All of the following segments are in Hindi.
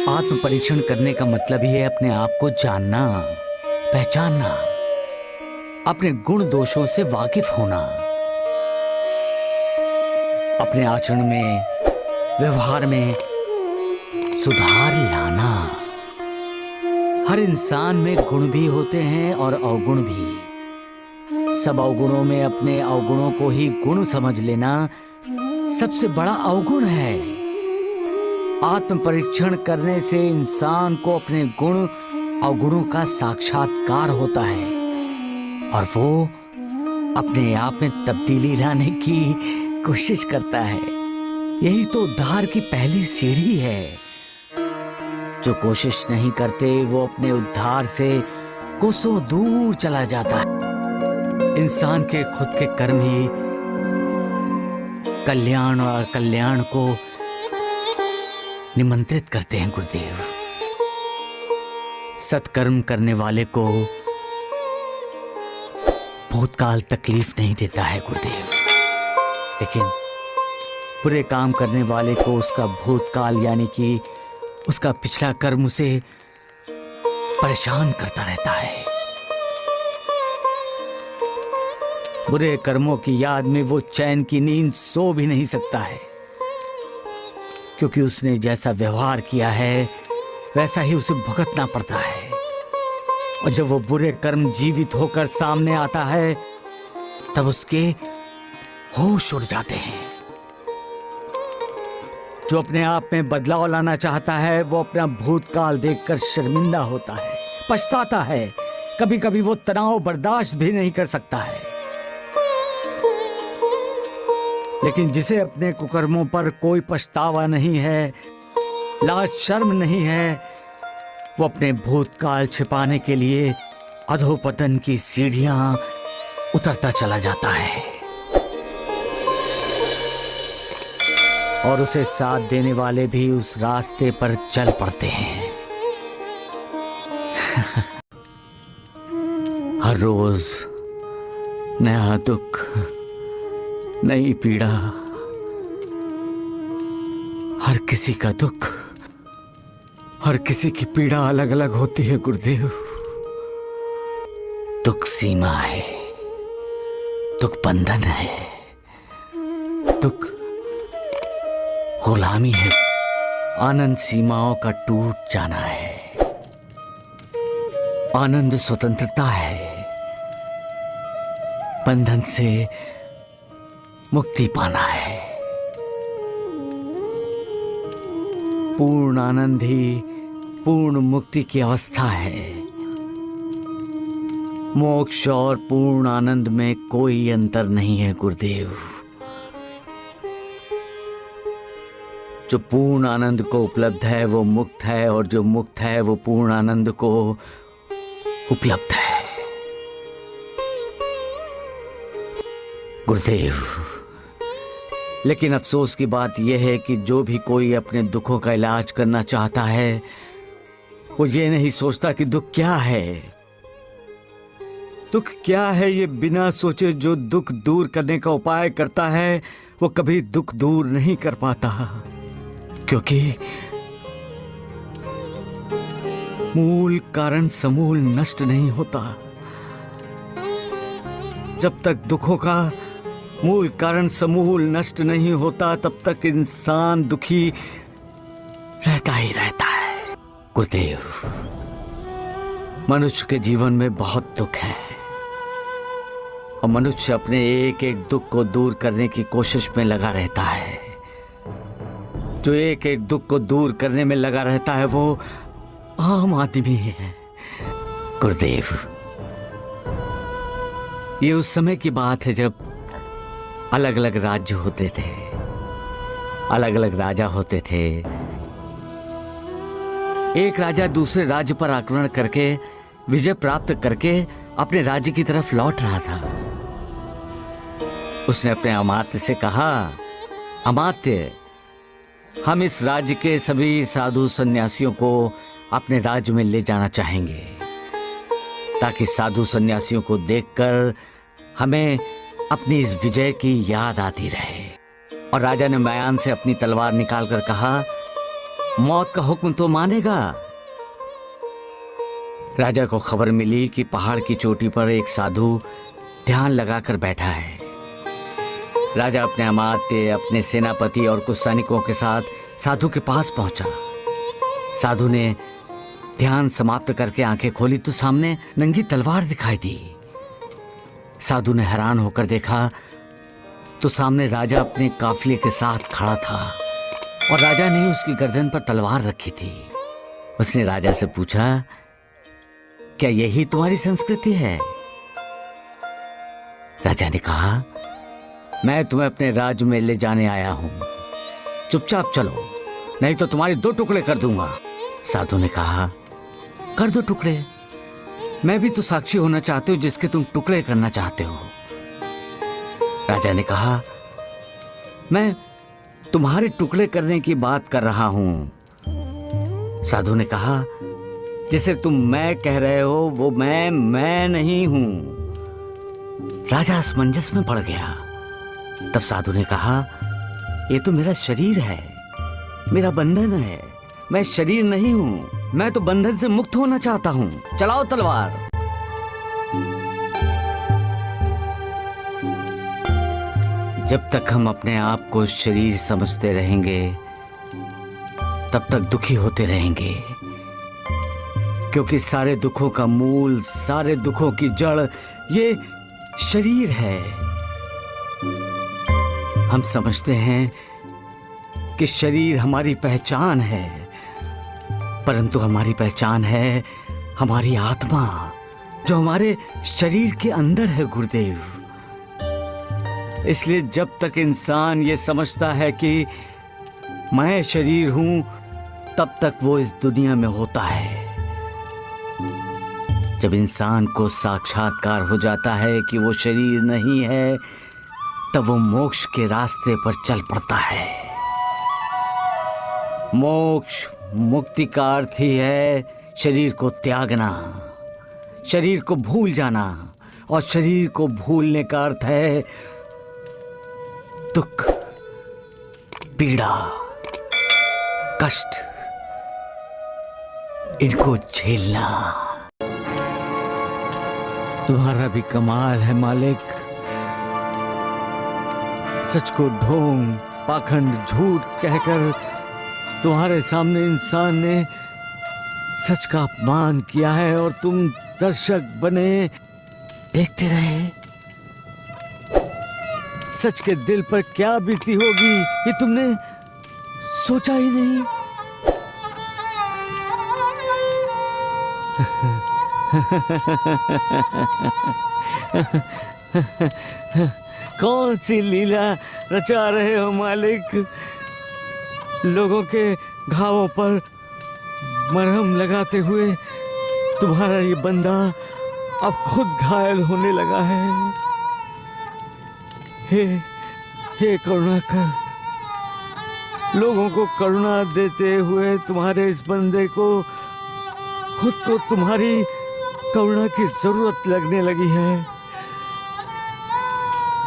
आत्म परीक्षण करने का मतलब ही है अपने आप को जानना, पहचानना, अपने गुण दोषों से वाकिफ होना, अपने आचरण में, व्यवहार में सुधार लाना। हर इंसान में गुण भी होते हैं और अवगुण भी। सब अवगुणों में अपने अवगुणों को ही गुण समझ लेना सबसे बड़ा अवगुण है। आत्म परीक्षण करने से इंसान को अपने गुण अवगुणों का साक्षात्कार होता है और वो अपने आप में तब्दीली लाने की कोशिश करता है। यही तो उद्धार की पहली सीढ़ी है। जो कोशिश नहीं करते वो अपने उद्धार से कोसों दूर चला जाता है। इंसान के खुद के कर्म ही कल्याण और अकल्याण को निमंत्रित करते हैं गुरुदेव। सत्कर्म करने वाले को भूतकाल तकलीफ नहीं देता है गुरुदेव, लेकिन बुरे काम करने वाले को उसका भूतकाल यानी कि उसका पिछला कर्म उसे परेशान करता रहता है। बुरे कर्मों की याद में वो चैन की नींद सो भी नहीं सकता है, क्योंकि उसने जैसा व्यवहार किया है वैसा ही उसे भुगतना पड़ता है। और जब वो बुरे कर्म जीवित होकर सामने आता है तब उसके होश उड़ जाते हैं। जो अपने आप में बदलाव लाना चाहता है वो अपना भूतकाल देखकर शर्मिंदा होता है, पछताता है। कभी कभी वो तनाव बर्दाश्त भी नहीं कर सकता है। लेकिन जिसे अपने कुकर्मों पर कोई पछतावा नहीं है, लाज शर्म नहीं है, वो अपने भूतकाल छिपाने के लिए अधोपतन की सीढ़ियां उतरता चला जाता है और उसे साथ देने वाले भी उस रास्ते पर चल पड़ते हैं। हर रोज नया दुख, नई पीड़ा। हर किसी का दुख, हर किसी की पीड़ा अलग अलग होती है गुरुदेव। दुख सीमा है, दुख बंधन है, दुख गुलामी है, आनंद सीमाओं का टूट जाना है, आनंद स्वतंत्रता है, बंधन से मुक्ति पाना है। पूर्ण आनंद ही पूर्ण मुक्ति की अवस्था है। मोक्ष और पूर्ण आनंद में कोई अंतर नहीं है गुरुदेव। जो पूर्ण आनंद को उपलब्ध है वो मुक्त है और जो मुक्त है वो पूर्ण आनंद को उपलब्ध है गुरुदेव। लेकिन अफसोस की बात यह है कि जो भी कोई अपने दुखों का इलाज करना चाहता है वो ये नहीं सोचता कि दुख क्या है। दुख क्या है ये बिना सोचे जो दुख दूर करने का उपाय करता है वो कभी दुख दूर नहीं कर पाता, क्योंकि मूल कारण समूल नष्ट नहीं होता। जब तक दुखों का मूल कारण समूल नष्ट नहीं होता तब तक इंसान दुखी रहता ही रहता है गुरुदेव। मनुष्य के जीवन में बहुत दुख है और मनुष्य अपने एक एक दुख को दूर करने की कोशिश में लगा रहता है। जो एक एक दुख को दूर करने में लगा रहता है वो आम आदमी है गुरुदेव। ये उस समय की बात है जब अलग अलग राज्य होते थे, अलग अलग राजा होते थे। एक राजा दूसरे राज्य पर आक्रमण करके विजय प्राप्त करके अपने राज्य की तरफ लौट रहा था। उसने अपने अमात्य से कहा, अमात्य, हम इस राज्य के सभी साधु सन्यासियों को अपने राज्य में ले जाना चाहेंगे ताकि साधु सन्यासियों को देखकर हमें अपनी इस विजय की याद आती रहे। और राजा ने म्यान से अपनी तलवार निकालकर कहा, मौत का हुक्म तो मानेगा। राजा को खबर मिली कि पहाड़ की चोटी पर एक साधु ध्यान लगाकर बैठा है। राजा अपने अमात्य, अपने सेनापति और कुछ सैनिकों के साथ साधु के पास पहुंचा। साधु ने ध्यान समाप्त करके आंखें खोली तो सामने नंगी तलवार दिखाई दी। साधु ने हैरान होकर देखा तो सामने राजा अपने काफिले के साथ खड़ा था और राजा ने उसकी गर्दन पर तलवार रखी थी। उसने राजा से पूछा, क्या यही तुम्हारी संस्कृति है? राजा ने कहा, मैं तुम्हें अपने राज्य में ले जाने आया हूं, चुपचाप चलो नहीं तो तुम्हारे 2 टुकड़े कर दूंगा। साधु ने कहा, कर दो टुकड़े, मैं भी तो साक्षी होना चाहती हूं जिसके तुम टुकड़े करना चाहते हो। राजा ने कहा, मैं तुम्हारे टुकड़े करने की बात कर रहा हूं। साधु ने कहा, जिसे तुम मैं कह रहे हो वो मैं नहीं हूं। राजा असमंजस में पड़ गया। तब साधु ने कहा, ये तो मेरा शरीर है, मेरा बंधन है, मैं शरीर नहीं हूं, मैं तो बंधन से मुक्त होना चाहता हूं, चलाओ तलवार। जब तक हम अपने आप को शरीर समझते रहेंगे तब तक दुखी होते रहेंगे, क्योंकि सारे दुखों का मूल, सारे दुखों की जड़ ये शरीर है। हम समझते हैं कि शरीर हमारी पहचान है, परंतु हमारी पहचान है हमारी आत्मा, जो हमारे शरीर के अंदर है गुरुदेव। इसलिए जब तक इंसान ये समझता है कि मैं शरीर हूं, तब तक वो इस दुनिया में होता है। जब इंसान को साक्षात्कार हो जाता है कि वो शरीर नहीं है, तब वो मोक्ष के रास्ते पर चल पड़ता है। मोक्ष, मुक्ति का अर्थ ही है शरीर को त्यागना, शरीर को भूल जाना, और शरीर को भूलने का अर्थ है दुख, पीड़ा, कष्ट, इनको झेलना। तुम्हारा भी कमाल है मालिक, सच को ढोंग, पाखंड, झूठ कहकर तुम्हारे सामने इंसान ने सच का अपमान किया है और तुम दर्शक बने देखते रहे। सच के दिल पर क्या बीती होगी ये तुमने सोचा ही नहीं। कौन सी लीला रचा रहे हो मालिक? लोगों के घावों पर मरहम लगाते हुए तुम्हारा ये बंदा अब खुद घायल होने लगा है। हे करुणा कर, लोगों को करुणा देते हुए तुम्हारे इस बंदे को खुद को तुम्हारी करुणा की जरूरत लगने लगी है।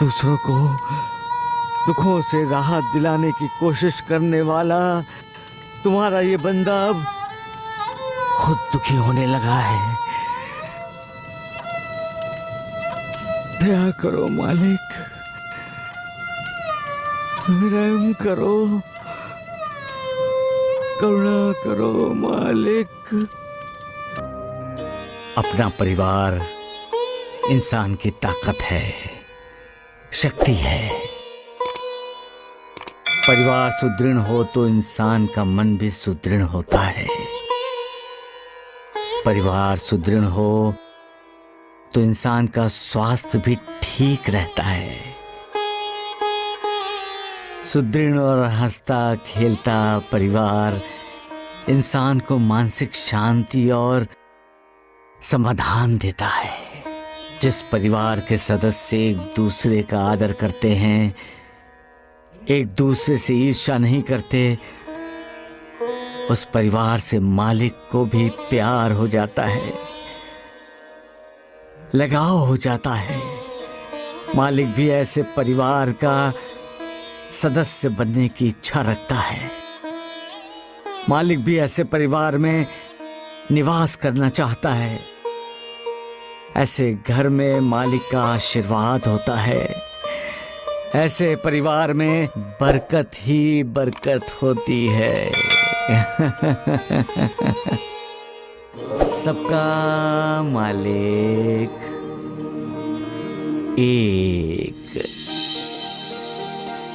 दूसरों को दुखों से राहत दिलाने की कोशिश करने वाला तुम्हारा ये बंदा अब खुद दुखी होने लगा है। दया करो मालिक, रहम करो, करुणा करो मालिक। अपना परिवार इंसान की ताकत है, शक्ति है। परिवार सुदृढ़ हो तो इंसान का मन भी सुदृढ़ होता है। परिवार सुदृढ़ हो तो इंसान का स्वास्थ्य भी ठीक रहता है। सुदृढ़ और हंसता खेलता परिवार इंसान को मानसिक शांति और समाधान देता है। जिस परिवार के सदस्य एक दूसरे का आदर करते हैं, एक दूसरे से ईर्ष्या नहीं करते, उस परिवार से मालिक को भी प्यार हो जाता है, लगाव हो जाता है। मालिक भी ऐसे परिवार का सदस्य बनने की इच्छा रखता है। मालिक भी ऐसे परिवार में निवास करना चाहता है। ऐसे घर में मालिक का आशीर्वाद होता है। ऐसे परिवार में बरकत ही बरकत होती है। सबका मालिक एक।